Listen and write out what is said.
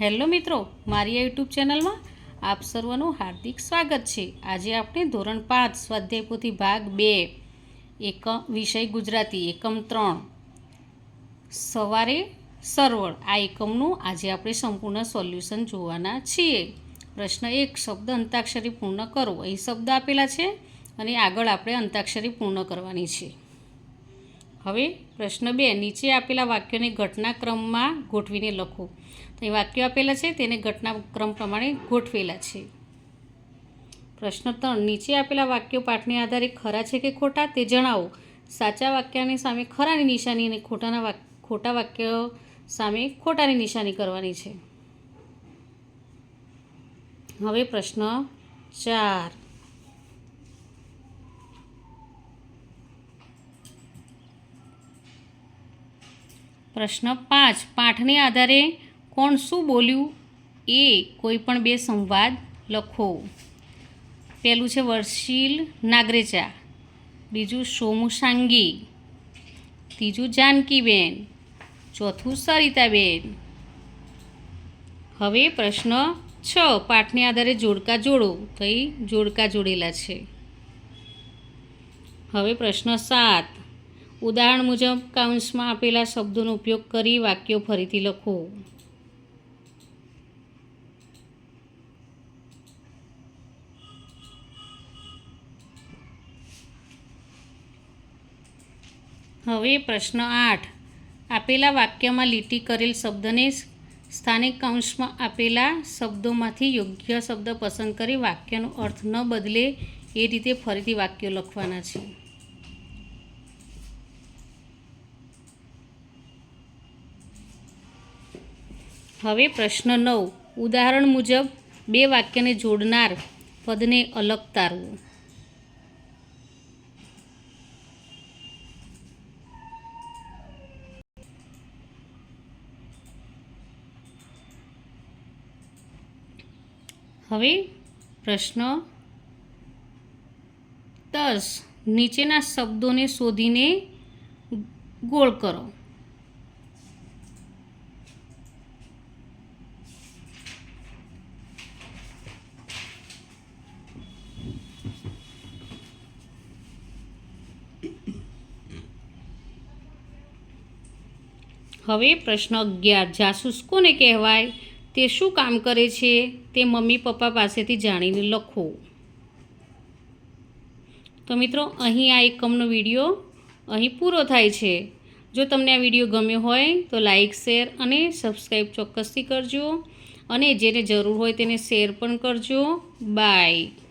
Hello મિત્રો, મારી YouTube ચેનલમાં આપ સર્વનું હાર્દિક સ્વાગત છે। આજે આપણે ધોરણ 5 સ્વાધ્યાય પોથી ભાગ 2 વિષય ગુજરાતી એકમ 3 સવારે સરવળ આ એકમનું આજે આપણે સંપૂર્ણ સોલ્યુશન જોવાના છીએ। પ્રશ્ન 1, શબ્દ અંતાક્ષરી પૂર્ણ કરો। અહીં શબ્દ આપેલા છે અને આગળ આપણે અંતાક્ષરી પૂર્ણ કરવાની છે। હવે પ્રશ્ન 2, નીચે આપેલા વાક્યોને ઘટનાક્રમમાં ગોઠવીને લખો। તો એ વાક્યો આપેલા છે તેને ઘટનાક્રમ પ્રમાણે ગોઠવેલા છે। પ્રશ્ન 3, નીચે આપેલા વાક્યો પાઠને આધારે ખરા છે કે ખોટા તે જણાવો। સાચા વાક્યની સામે ખરાની નિશાની અને ખોટા વાક્યો સામે ખોટાની નિશાની કરવાની છે। હવે પ્રશ્ન 4, પ્રશ્ન 5, પાઠને આધારે કોણ શું બોલ્યું એ કોઈ પણ બે સંવાદ લખો। પહેલું છે વર્ષીલ નાગરેચા, બીજું સોમુ સાંગી, ત્રીજું જાનકીબેન, ચોથું સરિતાબેન। હવે પ્રશ્ન 6, પાઠને આધારે જોડકા જોડો। તો એ જોડકા જોડેલા છે। હવે પ્રશ્ન 7, ઉદાહરણ મુજબ કૌંસમાં આપેલા શબ્દોનો ઉપયોગ કરી વાક્યો ફરીથી લખો। હવે પ્રશ્ન 8, આપેલા વાક્યમાં લીટી કરેલ શબ્દને સ્થાને કૌંસમાં આપેલા શબ્દોમાંથી યોગ્ય શબ્દ પસંદ કરી વાક્યનો અર્થ ન બદલે એ રીતે ફરીથી વાક્યો લખવાના છે। હવે પ્રશ્ન 9, ઉદાહરણ મુજબ બે વાક્યને જોડનાર પદને અલગ તારવો। હવે પ્રશ્ન 10, નીચેના શબ્દોને શોધીને ગોળ કરો। હવે પ્રશ્ન 11, જાસૂસ કોને કહેવાય, તે શું કામ કરે છે તે મમ્મી પપ્પા પાસેથી જાણીને લખો। તો મિત્રો, અહીં આ એકમનો વિડીયો અહીં પૂરો થાય છે। જો તમને આ વિડીયો ગમ્યો હોય તો લાઈક, શેર અને સબસ્ક્રાઈબ ચોક્કસથી કરજો અને જેને જરૂર હોય તેને શેર પણ કરજો। બાય।